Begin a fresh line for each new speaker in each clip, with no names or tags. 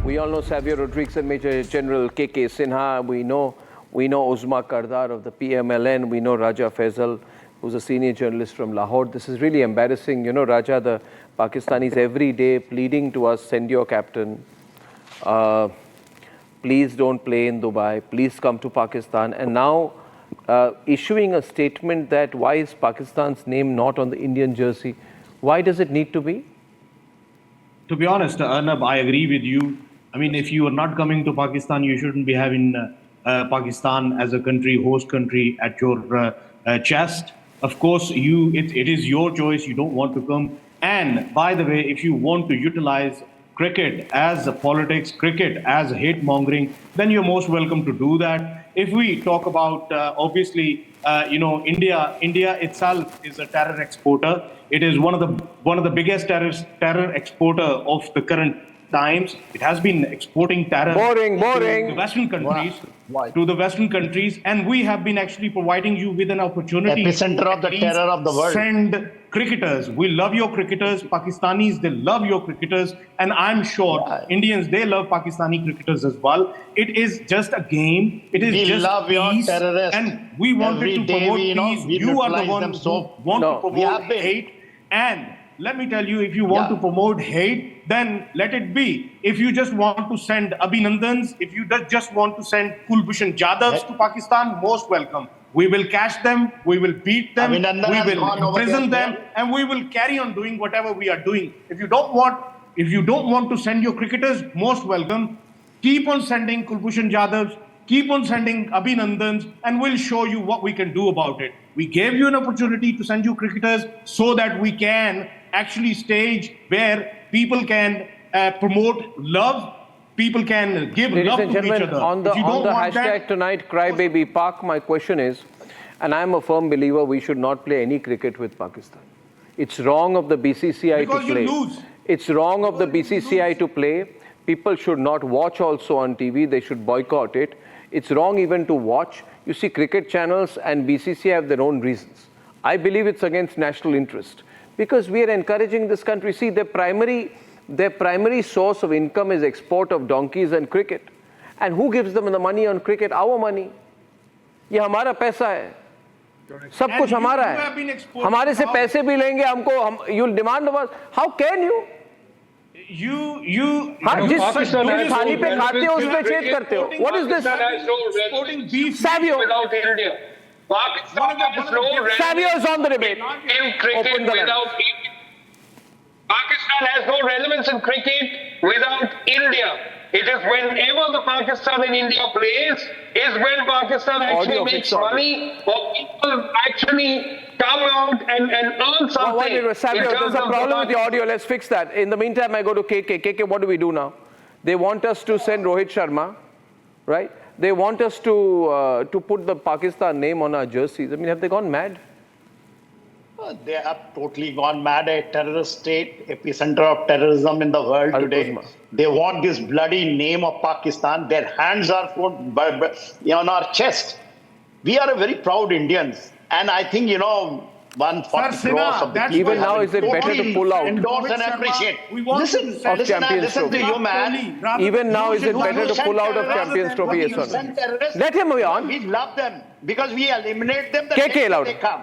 We all know Xavier Rodriguez and Major General K.K. Sinha. We know Uzma Kardar of the PMLN. We know Raja Faisal, who's a senior journalist from Lahore. This is really embarrassing. You know, Raja, the Pakistanis every day pleading to us, send your captain. Please don't play in Dubai. Please come to Pakistan. And now issuing a statement that why is Pakistan's name not on the Indian jersey? Why does it need to be?
To be honest, Arnab, I agree with you. I mean, if you are not coming to Pakistan, you shouldn't be having Pakistan as a country, host country, at your chest. Of course, it is your choice. You don't want to come. And by the way, if you want to utilize cricket as politics, cricket as hate mongering, then you're most welcome to do that. If we talk about, obviously, India itself is a terror exporter. It is one of the biggest terror exporter of the current times. It has been exporting terror to the Western countries.
Why?
To the Western countries, and we have been actually providing you with an opportunity.
Epicenter of the terror of the world.
Send cricketers. We love your cricketers. Pakistanis, they love your cricketers, and I'm sure Indians, they love Pakistani cricketers as well. It is just a game. It is just
love your
peace,
terrorists.
and we wanted to promote peace. You are the one who want to promote hate. And let me tell you, if you want to promote hate, then let it be. If you just want to send Abhinandans, if you just want to send Kulbhushan Jadavs to Pakistan, most welcome. We will catch them, we will beat them, we will imprison them, and we will carry on doing whatever we are doing. If you don't want to send your cricketers, most welcome. Keep on sending Kulbhushan Jadavs, keep on sending Abhinandans, and we'll show you what we can do about it. We gave you an opportunity to send you cricketers so that we can actually stage where people can promote love, people can give love to each other.
On the hashtag tonight, Crybaby Pak, my question is, and I'm a firm believer we should not play any cricket with Pakistan. It's wrong of the BCCI to play.
You lose.
It's wrong of the BCCI to play. People should not watch also on TV. They should boycott it. It's wrong even to watch. You see, cricket channels and BCCI have their own reasons. I believe it's against national interest because we are encouraging this country. See, their primary source of income is export of donkeys and cricket. And who gives them the money on cricket? Our money. ये हमारा पैसा है. सब कुछ हमारा है. हमारे से पैसे भी लेंगे हमको. You'll demand of us. How can you? जिस थाली पे खाते हो उस पे छेद करते हो. What is this? Savio. Savio is on the debate.
In cricket without India. Pakistan has no relevance in cricket without India. It is whenever the Pakistan and India plays is when Pakistan actually makes money or people actually come out and earn something.
Savio, there's a problem with the audio. Let's fix that. In the meantime, I go to KK. KK, what do we do now? They want us to send Rohit Sharma, right? They want us to put the Pakistan name on our jerseys. I mean, have they gone mad?
They have totally gone mad. A terrorist state, epicenter of terrorism in the world today. They want this bloody name of Pakistan. Their hands are on our chest. We are a very proud Indians. And I think, 140 crores of the people.
Even now, is it better to pull out?
Endorse and appreciate. Listen to you, man.
Even now, is it better to pull out of Champions Trophy? Yes or no? Let him be on.
We love them because we eliminate them the
next
time they come.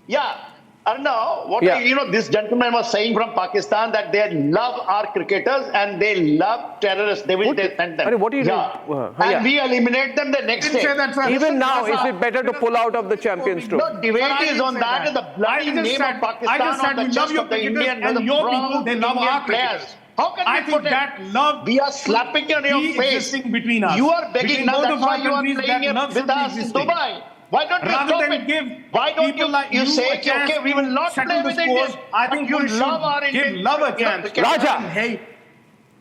Yeah. Arnab, this gentleman was saying from Pakistan that they love our cricketers and they love terrorists. They will send them.
What do you
And we eliminate them the next day.
Even now, is it better to pull out of the Champions Trophy?
No, debate is on that. And the bloody name of Pakistan on the chest of the Indian and your people, they love our players. How can we put that
love?
We are slapping on your face.
Between us.
You are begging now. That's why you are playing it with us in Dubai. Why don't you stop it? Why don't you say, okay, we will not play with Indians.
I think you love our Indians. Give love a chance.
Raja.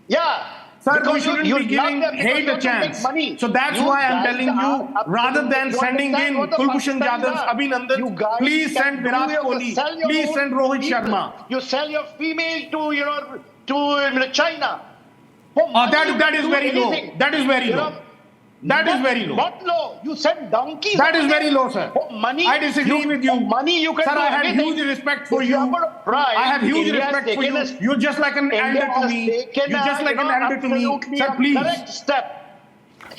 Yeah.
Sir, we shouldn't be giving hate a chance. So that's why I'm telling you, rather than sending in Kulbhushan Jadavs, Abhinandan, please send Virat Kohli, please send Rohit Sharma.
You sell your female to China.
That is very low. That is very low. That is very low.
What low? You said donkeys.
That is very low, sir.
For money,
I disagree with you.
For money, you can
sir,
do
I have
anything.
huge respect for
If
you.
have got a pride,
I have huge
India has
respect for
taken
you. You're just like an elder to me. You're just like an elder to me. Sir, please.
Correct step.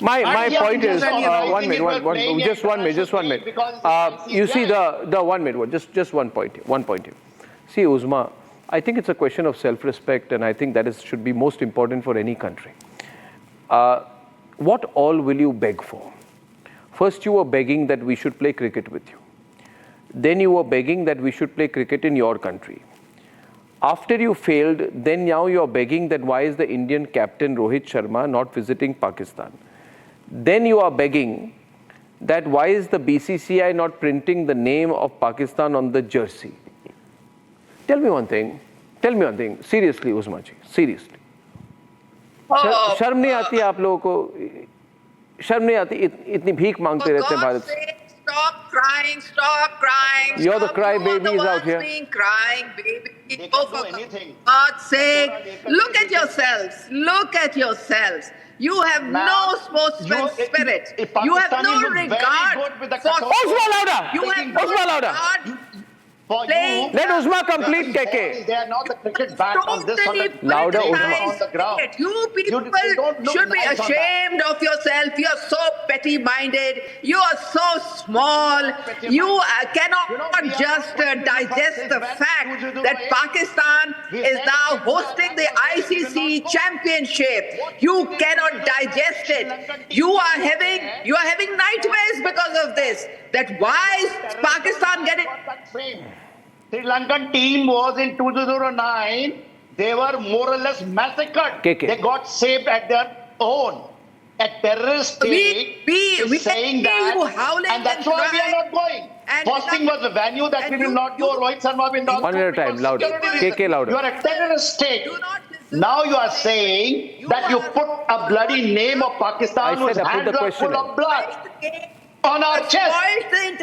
My point is,
one minute,
just one minute. You see the 1 minute, just one point here. See, Uzma, I think it's a question of self-respect, and I think that should be most important for any country. What all will you beg for? First, you were begging that we should play cricket with you. Then you were begging that we should play cricket in your country. After you failed, then now you are begging that why is the Indian captain Rohit Sharma not visiting Pakistan? Then you are begging that why is the BCCI not printing the name of Pakistan on the jersey? Tell me one thing. Seriously, Uzma ji. Seriously. शर्म नहीं आती आप लोगों को? शर्म नहीं आती? इतनी भीख मांगते रहते हैं भारत से.
Stop crying.
You're the cry babies out here.
Crying baby. Oh, for God's sake. Look at yourselves. You have no sportsman spirit. You have no regard for...
Uzma louder!
You have no
Uzma louder!
regard...
Let Uzma complete, KK.
They are not the cricket bat on this on the
louder, Uzma.
On the ground.
You people should be ashamed of yourself. You are so petty-minded. You are so small. You cannot just digest the fact that Pakistan is now hosting the ICC Championship. You cannot digest it. You are having nightmares because of this. That why is Pakistan getting...
Sri Lankan team was in 2009. They were more or less massacred.
KK.
They got saved at their own. A terrorist state is saying that, and that's why we are not going. First thing was the venue that we will not go. Rohit Sharma will not go.
One at a time, louder. KK louder.
You are a terrorist state. Now you are saying that you put a bloody name of Pakistan whose hands are full of blood on our chest.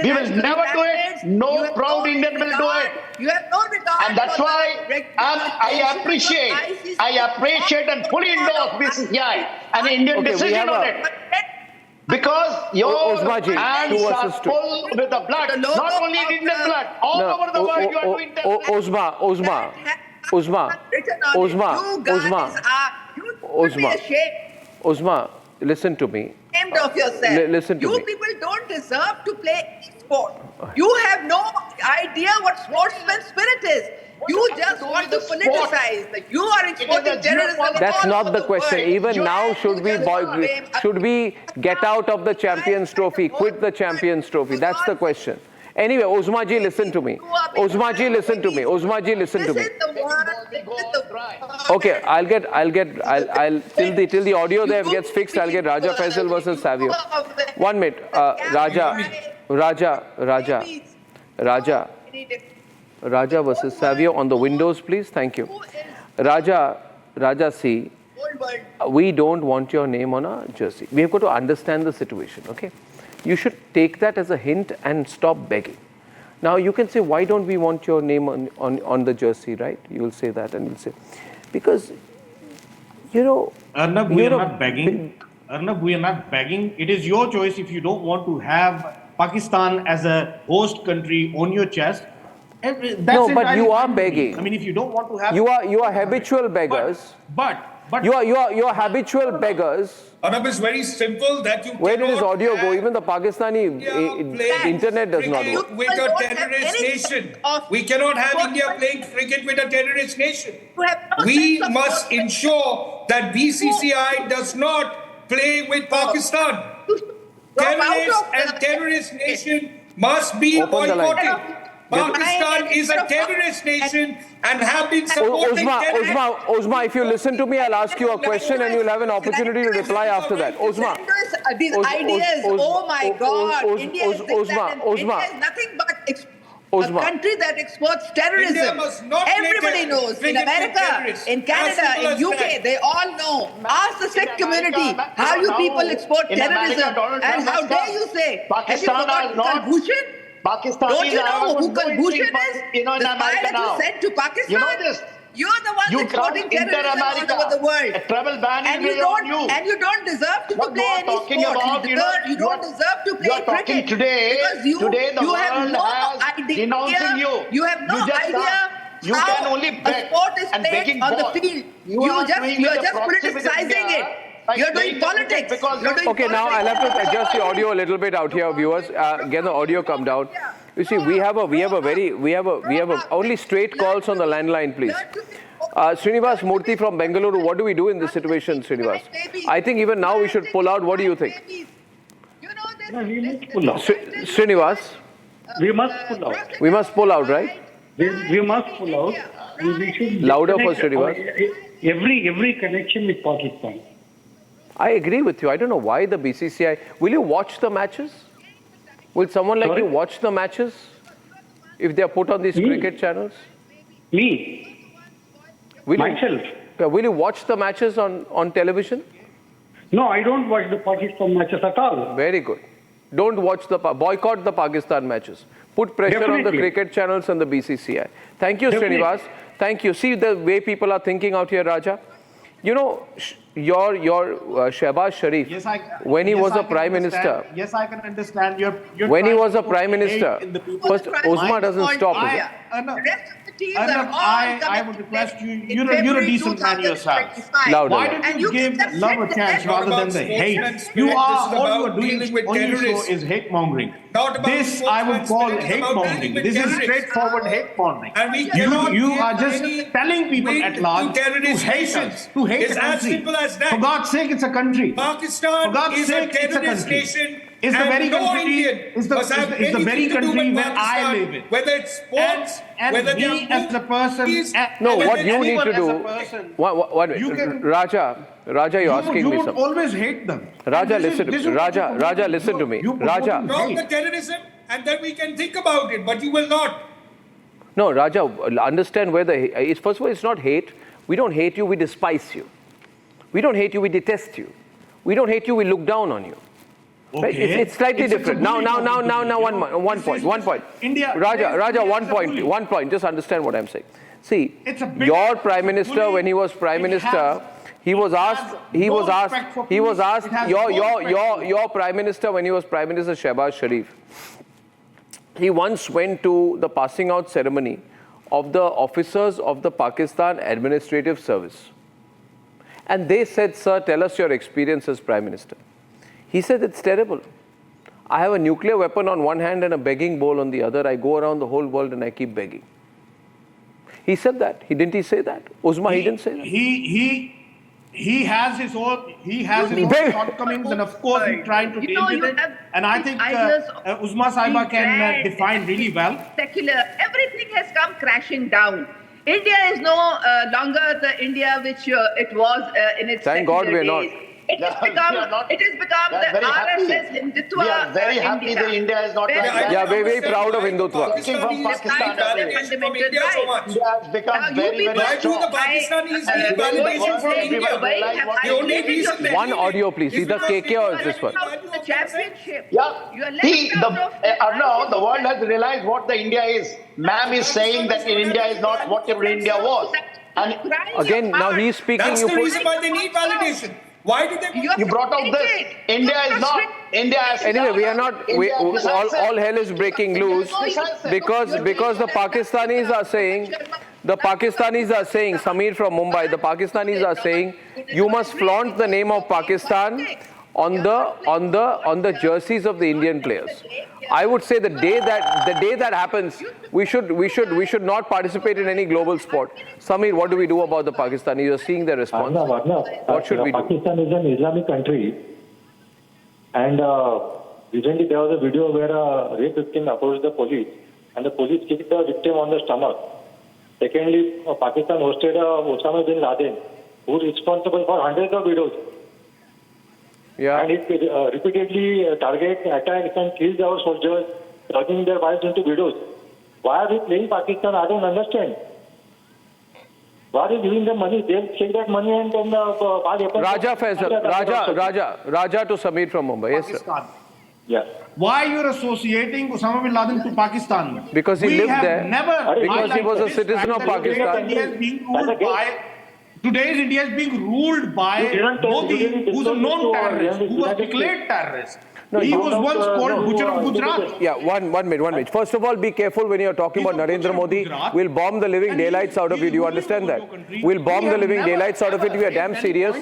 We will never do it. No proud Indian will do it.
You have no regard.
And that's why I appreciate and fully endorse BCCI and Indian decision on it. Because your hands are full with the blood. Not only Indian blood. All over the world you are doing that.
Uzma, listen to me.
Ashamed of yourself.
Listen to me.
You people don't deserve to play sport. You have no idea what sportsman spirit is. You just want to politicize. You are exporting terrorism.
That's not the question. Even now, should we get out of the Champions Trophy, quit the Champions Trophy? That's the question. Anyway, Uzma ji, listen to me. Uzma ji, listen to me. Okay, I'll till the audio there gets fixed, I'll get Raja Faisal versus Savio. 1 minute. Raja versus Savio on the windows, please. Thank you. Raja, see, we don't want your name on a jersey. We have got to understand the situation, okay? You should take that as a hint and stop begging. Now you can say, why don't we want your name on the jersey, right? You will say that and you'll say, because, you know...
Arnab, we are not begging. Arnab, we are not begging. It is your choice if you don't want to have Pakistan as a host country on your chest.
No, but you are begging.
I mean, if you don't want to have...
You are habitual beggars.
But
you are habitual beggars.
Arnab, is very simple that you
Where did his audio go? Even the Pakistani internet does not work.
With a terrorist nation. We cannot have India playing cricket with a terrorist nation. We must ensure that BCCI does not play with Pakistan. Terrorists and terrorist nation must be boycotted. Pakistan is a terrorist nation and have been supporting terrorists.
Uzma, if you listen to me, I'll ask you a question and you'll have an opportunity to reply after that. Uzma.
These ideas, oh my God, India is nothing but a country that exports terrorism. Everybody knows. In America, in Canada, in UK, they all know. Ask the Sikh community how you people export terrorism. And how dare you say, have you forgotten Bhushan?
Pakistan
Don't you know who Kulbhushan is?
In
The spy
America
that
now.
you sent to Pakistan?
You know this?
You're the one
You
exporting
can't enter
terrorism all
America.
over the world.
A travel ban
And
is
you
on
don't, and you don't deserve to
What
play
you are
any
talking
sport.
about,
You don't deserve to play
you are talking
cricket.
today.
Because you,
Today the
you have
world
no
has
idea.
denouncing you.
You have no
You just
idea
can't. You
how
can only
a
beg
sport is
and
played
begging
on the
ball.
field.
You are doing
You're
the
just
proxy with
politicizing
India by
it. You're doing
playing the cricket
politics.
because
You're doing
Okay, now I'll have to adjust the audio a little bit out here, viewers. Get the audio come down. You see, we have only straight calls on the landline, please. Srinivas Murthy from Bengaluru, what do we do in this situation, Srinivas? I think even now we should pull out. What do you think?
No, we must pull out.
Srinivas,
We must pull out.
we must pull out, right?
We must pull out. We should
Louder for
disconnect
Srinivas.
every connection with Pakistan.
I agree with you. I don't know why the BCCI. Will you watch the matches? Will someone like
Sorry?
you watch the matches if they are put on these
Me?
cricket channels?
Me,
Will you,
myself.
will you watch the matches on television?
No, I don't watch the Pakistan matches at all.
Very good. Don't watch boycott the Pakistan matches. Put pressure on the
Definitely.
cricket channels and the BCCI. Thank you,
Definitely.
Srinivas. Thank you. See the way people are thinking out here, Raja. You know, your Shehbaz Sharif,
Yes, I,
when he
yes,
was
I
a
can
prime
understand.
minister,
Yes, I can understand. You're
when he
trying
was
to
a prime
put hate
minister,
in the people's
first Uzma
mind.
doesn't stop it.
Arnab,
The rest of the teams
Arnab,
are all
I
coming
would
to
request
play
you,
in
you're a
February
decent man yourself.
2025.
Louder.
Why
And
don't
you
you give
can
love a
accept
chance
that.
rather than the hate? You are, all you are doing
dealing with
on your show
terrorists.
is hate mongering.
Not about
This I would call
sportsmanship,
hate
it's about
mongering.
dealing with
This is
terrorists.
straightforward hate mongering.
And we cannot
You
give
are just
any
telling people
weight
at large
to terrorist
hate
nations.
us, to hate
It's
the
as
country.
simple as that.
For God's sake, it's a country. For
Pakistan
God's
is a
sake, it's a
terrorist
country.
nation.
It's the
and
very
no
country.
Indian
It's the
must have
very
anything to do
country
with
where I
Pakistan,
live in.
whether it's sports,
And
whether they
me
are
as a person,
movies,
No,
and
what you need
anyone
to
as a
do.
person,
What,
you can-
Raja, you're asking
you
me
would
something.
always hate them.
Raja,
And this
listen to
this
me.
what
Raja,
you promote.
Raja, listen to me.
You promote
Raja.
stop
hate.
the terrorism, and then we can think about it. But you will not.
No, Raja, understand where first of all, it's not hate. We don't hate you, we despise you. We don't hate you, we detest you. We don't hate you, we look down on you. Right?
Okay.
It's slightly
It's a
different.
bully
Now,
talking to me,
one point.
India-
Raja,
India
one
is a bully.
point. Just understand what I'm saying. See,
It's a big
your prime minister,
bully.
when he was prime
It
minister,
has-
he was
it
asked,
has
he
no
was asked,
respect for
he was
police.
asked,
It has no respect for
your prime minister, when he was prime minister, Shehbaz Sharif, he once went to the passing out ceremony of the officers of the Pakistan Administrative Service. And they said, sir, tell us your experience as prime minister. He said, it's terrible. I have a nuclear weapon on one hand and a begging bowl on the other. I go around the whole world and I keep begging. He said that. Didn't he say that? Uzma, he didn't say that.
He has his own shortcomings, and of course he's trying to deal with it. And I think Uzma Saiba can define really well.
Secular, everything has come crashing down. India is no longer the India which it was in its
Thank God we're not.
days. It has become the RSS Hindutva.
We are very happy that India is not like that.
Yeah, we're very proud of Hindutva.
Speaking from Pakistan,
Fundamental
India has become
Now, you
very,
people
very
Why do the
strong.
Pakistanis need validation from India? The only reason that
One audio, please. Either KK or this one.
The championship.
Yeah.
You are left
See,
out of
Arnab, the world has realized what the India is. Ma'am is saying that in India is not whatever India was. And
Again, now he's speaking.
that's
You
the
put.
reason why they need validation. Why do they?
you brought out this. India is not. India is.
Anyway, we are not. All hell is breaking loose because the Pakistanis are saying. The Pakistanis are saying, Sameer from Mumbai, the Pakistanis are saying, you must flaunt the name of Pakistan on the jerseys of the Indian players. I would say the day that happens, we should not participate in any global sport. Sameer, what do we do about the Pakistanis? You are seeing their response.
Arnab,
What should we do?
Pakistan is an Islamic country, and recently there was a video where a rape victim approached the police, and the police kicked the victim on the stomach. Secondly, Pakistan hosted Osama bin Laden, who is responsible for hundreds of videos.
Yeah.
And it repeatedly targets, attacks, and kills our soldiers, turning their wives into widows. Why are we playing Pakistan? I don't understand. Why are we giving them money? They'll take that money and then
Raja Faisal, Raja to Sameer from Mumbai. Yes, sir.
Pakistan.
Yeah.
Why you're associating Osama bin Laden to Pakistan?
Because he
We
lived
have
there.
Never
Because he was a
highlighted
citizen
this
of
fact that
Pakistan.
India is being ruled by, today's India is being ruled by
You didn't
Modi, who's a
discuss
known
this
terrorist, who was
United
declared terrorist.
No,
He
you
was once called Butcher of Gujarat.
Yeah, one minute. First of all, be careful when you're talking about Narendra Modi. We'll bomb the living daylights out of you. Do you understand that? We'll bomb the living daylights out of it. We are damn serious.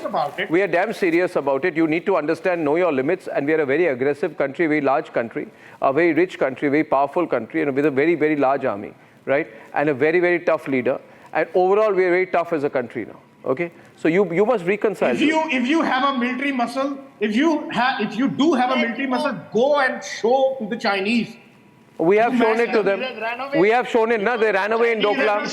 We are damn serious about it. You need to understand, know your limits. And we are a very aggressive country, very large country, a very rich country, very powerful country, and with a very, very large army, right? And a very, very tough leader. And overall, we are very tough as a country now. Okay, so you must reconcile.
If you have a military muscle, if you do have a military muscle, go and show to the Chinese.
We have shown it to them. We have shown it. No, they ran away in Doklam.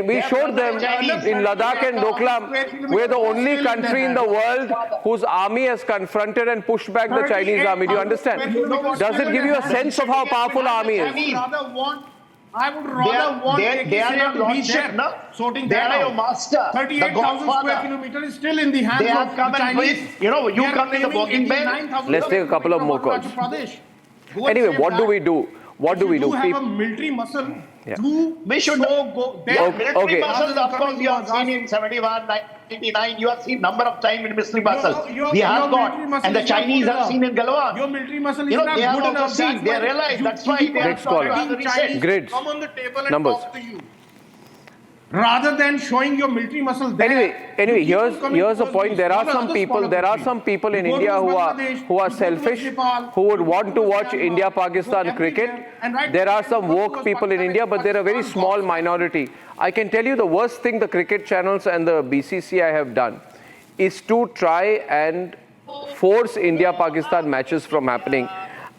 We showed them in Ladakh and Doklam. We're the only country in the world whose army has confronted and pushed back the Chinese army. Do you understand? Does it give you a sense of how powerful our army is?
I would rather want
they are not lordship, no?
Sorting
they
that
are
out.
your master.
38,000 square kilometers is still in the hands
they have
of
come
the
and
Chinese.
you come in the walking bed.
Let's take a couple of more calls. Anyway, what do we do? What do we do?
If you have a military muscle,
Yeah.
We should
go there.
military muscles, of course, you have seen in 71, 99, you have seen number of time in military muscles. We have got, and the Chinese have seen in Galwan.
Your military muscle is not
they have
good
also
enough.
seen, they realize, that's why they
Next
have
caller.
started the research.
Grids.
Come on the table and
Numbers.
talk to you. Rather than showing your military muscle there.
Anyway, here's the point. There are some people in India who are selfish, who would want to watch India-Pakistan cricket. There are some woke people in India, but they're a very small minority. I can tell you the worst thing the cricket channels and the BCCI have done is to try and force India-Pakistan matches from happening.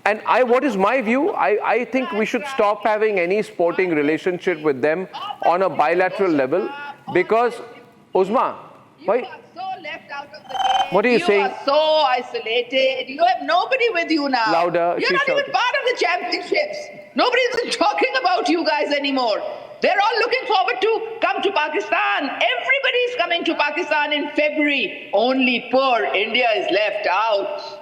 And what is my view? I think we should stop having any sporting relationship with them on a bilateral level because, Uzma, why?
You are so left out of the game.
What are you saying?
You are so isolated. You have nobody with you now.
Louder,
You're
she's
not even
shouting.
part of the championships. Nobody's talking about you guys anymore. They're all looking forward to come to Pakistan. Everybody's coming to Pakistan in February. Only poor India is left out.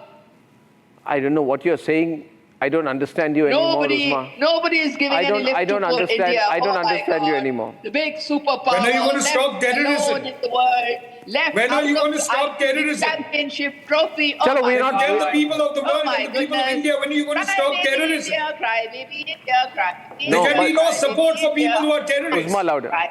I don't know what you're saying. I don't understand you anymore, Uzma.
Nobody is giving any lift
I don't
to poor
understand.
India.
I don't
Oh my
understand you
God.
anymore.
The big superpower.
When are you going to stop
left
terrorism?
alone in the world, left
When are
out
you
of
going to
the
stop
ICC
terrorism?
Championship Trophy.
Chalo,
oh
we're
my
not-
Tell the
God.
people of the world
Oh my
and the people of
goodness.
India, when are you going to
Cry,
stop
baby
terrorism?
India, cry, baby India, cry.
There
No,
can be
but-
no support for people who are terrorists.
Uzma, louder.
Cry.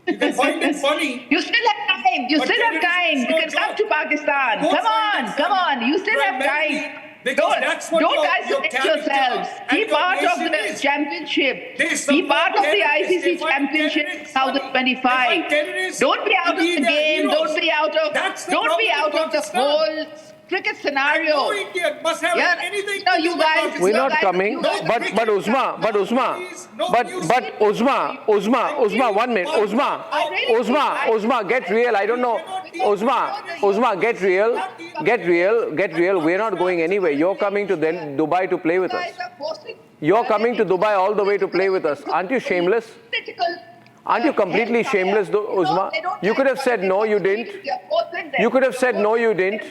You can find it funny.
You still have time. You
But
still have
terrorism
time.
is
You
no
can come
joke.
to Pakistan.
Don't
Come
find
on,
it
come
funny.
on. You still have
Primarily,
time.
because that's what
Don't
your
isolate
character
yourselves.
and
Be
your
part of
nation
the
is.
championship.
They
Be
support
part of the
terrorists. They
ICC
find
Championship
terrorists funny.
2025.
They find terrorists
Don't be out
to
of
be
the
their
game.
heroes.
Don't be out of.
That's the
Don't be
problem
out
with
of the
Pakistan.
whole cricket scenario.
No Indian must have
Yeah,
anything
no,
to do
you
with
guys-
Pakistan.
We're
You
not
guys-
coming,
you guys-
but Uzma, Uzma, get real. I don't know, Uzma, get real. We're not going anywhere. You're coming to Dubai to play with
You
us.
guys are forcing-
You're coming to Dubai all the way to play with us. Aren't you shameless?
Political,
Aren't you completely
hellfire.
shameless, though,
You know,
Uzma?
they don't
You could have
like
said no, you
politics.
didn't.
They're forcing them.
You could have said no, you didn't.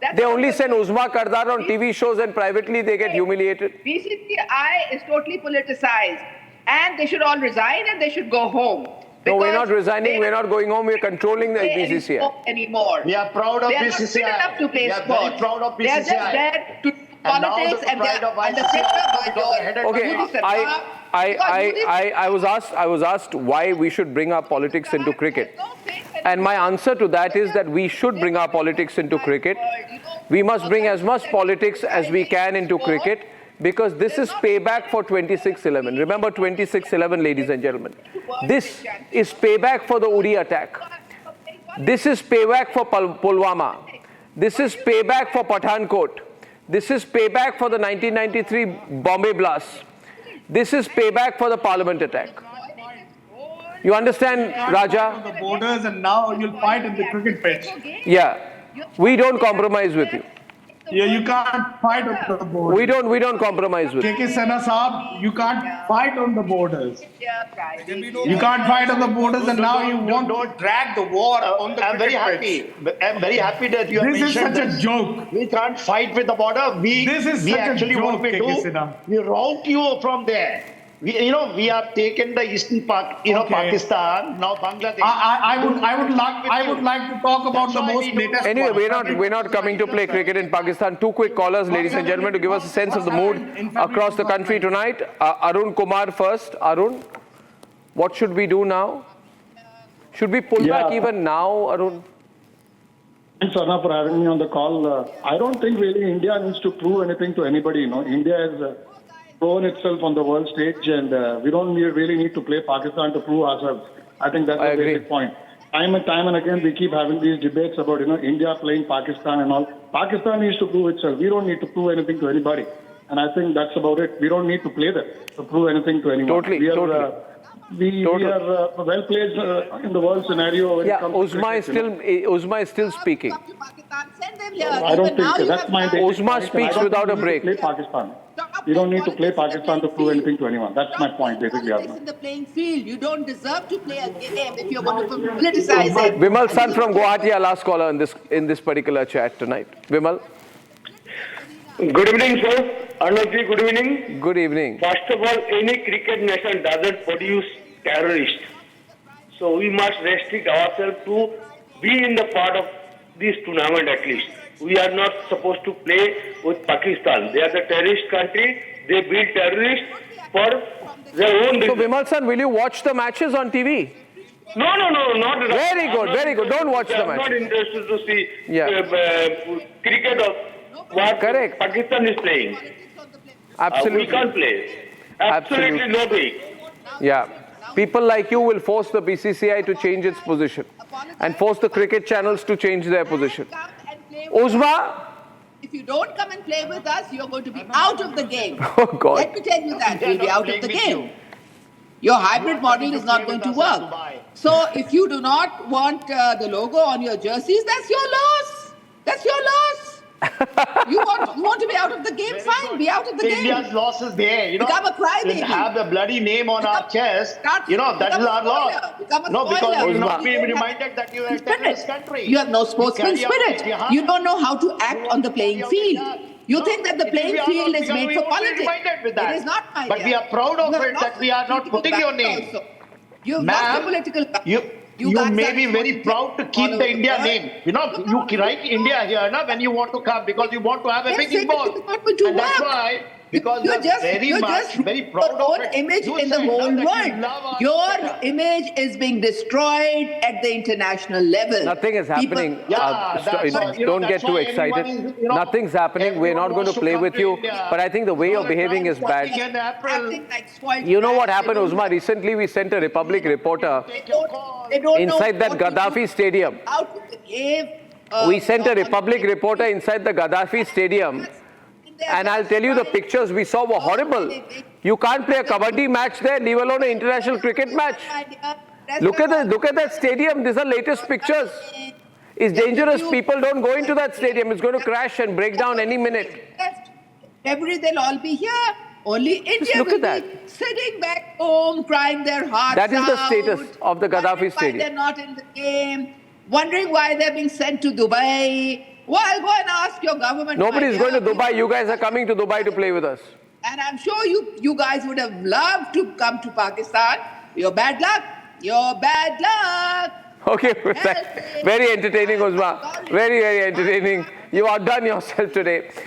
That's
They
what
only
they're
send
doing.
Uzma Kardar on TV shows and privately they get humiliated.
BCCI is totally politicized, and they should all resign and they should go home.
No, we're not
Because
resigning,
they
we're not going home, we're controlling the
don't play any
BCCI.
sport anymore.
We are proud of
They are not
BCCI.
fit enough to play
We are
sport.
very proud of
They are just
BCCI.
there to do
And now
politics,
the
and
pride
they're
of
under
ICC
pressure by
because they're headed
your
by
Okay,
Modi
I,
Sarkar.
I,
Because
I, I was asked why we should bring our politics into cricket. And my answer to that is that we should bring our politics into cricket. We must bring as much politics as we can into cricket because this is payback for 26/11. Remember 26/11, ladies and gentlemen. This is payback for the Uri attack. This is payback for Pulwama. This is payback for Pathankot. This is payback for the 1993 Bombay blast. This is payback for the Parliament attack. You understand, Raja?
The borders, and now you'll fight in the cricket pitch.
Yeah. We don't compromise with you.
Yeah, you can't fight on the border.
We don't compromise with it.
KK Sena Saab, you can't fight on the borders.
You
You can't fight on the borders, and now you want to drag the war on the
I'm very
cricket pitch.
happy. I'm very happy that you have
This is
mentioned
such a
this.
joke.
We can't fight with the border.
This is such a
actually
joke,
what we
KK
do.
Sinha.
We route you from there. We have taken the eastern Pakistan, now Bangladesh.
I would like to talk about
That's
the
why
most
we do
latest.
Anyway, we're not coming to play cricket in Pakistan. Two quick callers, ladies and gentlemen, to give us a sense of the mood across the country tonight. Arun Kumar first. Arun, what should we do now? Should we pull back even now, Arun?
Thanks, Arnab, for having me on the call. I don't think really India needs to prove anything to anybody. India has proven itself on the world stage, and we don't really need to play Pakistan to prove ourselves. I think that's the basic point. Time and again, we keep having these debates about India playing Pakistan and all. Pakistan needs to prove itself. We don't need to prove anything to anybody, and I think that's about it. We don't need to play that to prove anything to anyone.
Totally.
We are well placed in the world scenario. When it comes to cricket,
Uzma is still speaking.
I don't think so. That's my basic
Uzma
point.
speaks
I don't
without a
think we
break.
need to play Pakistan. You don't need to play Pakistan to prove anything to anyone. That's my point, basically.
Politics in the playing field. You don't deserve to play a game if you're going to politicize it.
Vimal San from Guwahati, our last caller in this particular chat tonight. Vimal.
Good evening, sir. Arnab, good evening.
Good evening.
First of all, any cricket nation doesn't produce terrorists. So we must restrict ourselves to be in the part of this tournament at least. We are not supposed to play with Pakistan. They are the terrorist country. They build terrorists for their own
So
reasons.
Vimal San, will you watch the matches on TV?
No, not at all.
Very good, very good. Don't watch the
I'm
match.
not interested to see cricket of what
Correct.
Pakistan is playing.
Absolutely.
We can't play. Absolutely no way.
Yeah. People like you will force the BCCI to change its position and force the cricket channels to change their position. Uzma?
If you don't come and play with us, you're going to be out of the game.
Oh, God.
Let me tell you that. You'll be out of the game. Your hybrid model is not going to work. So if you do not want the logo on your jerseys, that's your loss. That's your loss. You want to be out of the game? Fine, be out of the game.
India's loss is there.
Become a crybaby.
Have the bloody name on our chest. That is our loss.
No,
because you will not
Uzma.
be reminded that you are a terrorist country.
You have no sportsman spirit. You don't know how to act on the playing field. You think that the playing field is made for politics. It is not, my
But
dear.
we are proud of
You
it that we are not
political
putting your
background
name.
also. You've lost
Ma'am,
the political
you
guys
may
are
be very
politics
proud to keep
all
the
over
India
world.
name. You write India here when you want to come because you want to have a
Yes,
big
it is
involved.
not going to
And that's
work.
why, because
You're
you're very proud
your
of
own
it.
image
You
in the
said
whole
that you
world.
love our
Your
cricket.
image is being destroyed at the international level.
Nothing is happening. Don't get
that's
too
why
excited.
everyone is,
Nothing's happening. We're not going to
everyone wants to
play
come
with
to
you.
India.
But I think the way you're behaving is bad.
In April,
Acting like spoiled
You know what
brats.
happened, Uzma? Recently, we sent a Republic reporter
They don't know
inside that
what to do.
Gaddafi stadium.
Out of the game.
We sent a Republic reporter inside the Gaddafi stadium. And I'll tell you, the pictures we saw were horrible. You can't play a kabaddi match there, leave alone an international cricket match. Look at that stadium. These are latest pictures. It's dangerous. People don't go into that stadium. It's going to crash and break down any minute.
February, they'll all be here. Only India
look
will
at
be sitting back home, crying their hearts out.
That is the status of the Gaddafi
wondering
stadium.
Why they're not in the game. Wondering why they're being sent to Dubai. Well, go and ask your government.
Nobody's
my
going to
dear.
Dubai. You guys are coming to Dubai to play with us.
And I'm sure you guys would have loved to come to Pakistan. Your bad luck. Your bad luck.
Okay, very entertaining, Uzma. Very, very entertaining. You outdone yourself today.